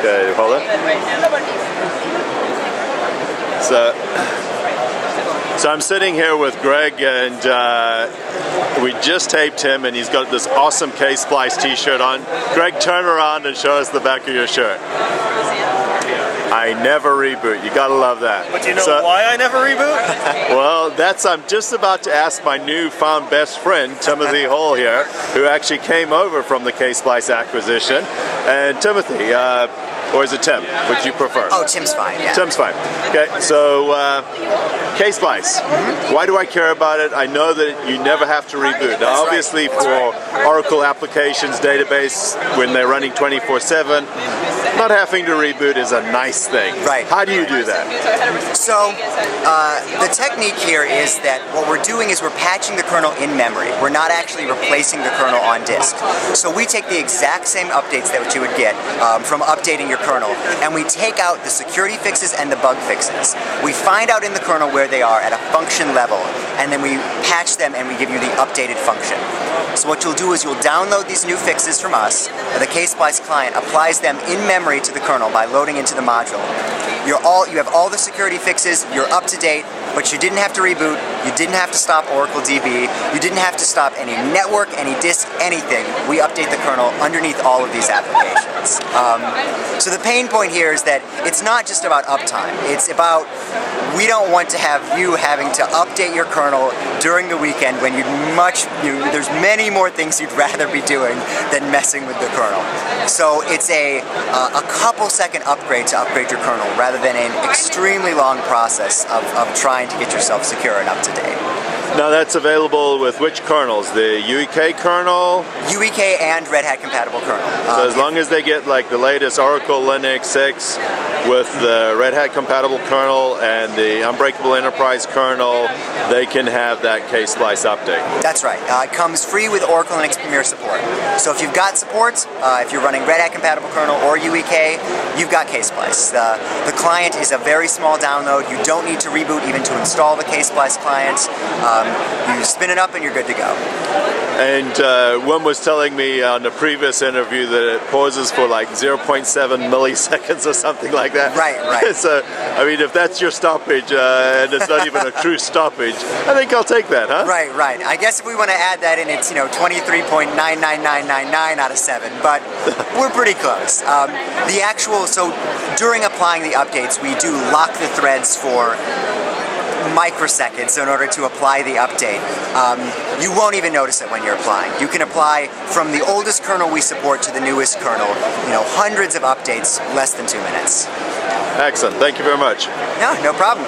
Okay, hold on. So I'm sitting here with Greg, and we just taped him, and he's got this awesome Ksplice t-shirt on. Greg, turn around and show us the back of your shirt. I never reboot. You gotta love that. But do you know why I never reboot? Well, I'm just about to ask my newfound best friend, Timothy Hall here, who actually came over from the Ksplice acquisition. And Timothy, or is it Tim? Which you prefer? Oh, Tim's fine, yeah. Tim's fine. Okay, so Ksplice. Why do I care about it? I know that you never have to reboot. Now, obviously, for Oracle applications database, when they're running 24/7, not having to reboot is a nice thing. Right. How do you do that? So, the technique here is that what we're doing is we're patching the kernel in memory. We're not actually replacing the kernel on disk. So we take the exact same updates that you would get from updating your kernel, and we take out the security fixes and the bug fixes. We find out in the kernel where they are at a function level, and then we patch them and we give you the updated function. So what you'll do is you'll download these new fixes from us. The Ksplice client applies them in memory to the kernel by loading into the module. You have all the security fixes, you're up to date, but you didn't have to reboot, you didn't have to stop Oracle DB, you didn't have to stop any network, any disk, anything. We update the kernel underneath all of these applications. So the pain point here is that it's not just about uptime, it's about we don't want to have you having to update your kernel during the weekend when there's many more things you'd rather be doing than messing with the kernel. So it's a couple second upgrade to upgrade your kernel rather than an extremely long process of trying to get yourself secure and up to date. Now that's available with which kernels? The UEK kernel? UEK and Red Hat compatible kernel. So as long as they get like the latest Oracle Linux 6 with the Red Hat compatible kernel and the Unbreakable Enterprise kernel, they can have that Ksplice update. That's right. It comes free with Oracle Linux Premier support. So if you've got support, if you're running Red Hat compatible kernel or UEK, you've got Ksplice. The client is a very small download. You don't need to reboot even to install the Ksplice client. You spin it up and you're good to go. And one was telling me on the previous interview that it pauses for like 0.7 milliseconds or something like that. Right, right. So, I mean, if that's your stoppage and it's not even a true stoppage, I think I'll take that, huh? Right, right. I guess if we want to add that in, it's 23.99999 out of 7, but we're pretty close. So during applying the updates, we do lock the threads for microseconds in order to apply the update. You won't even notice it when you're applying. You can apply from the oldest kernel we support to the newest kernel, hundreds of updates, less than 2 minutes. Excellent. Thank you very much. No problem.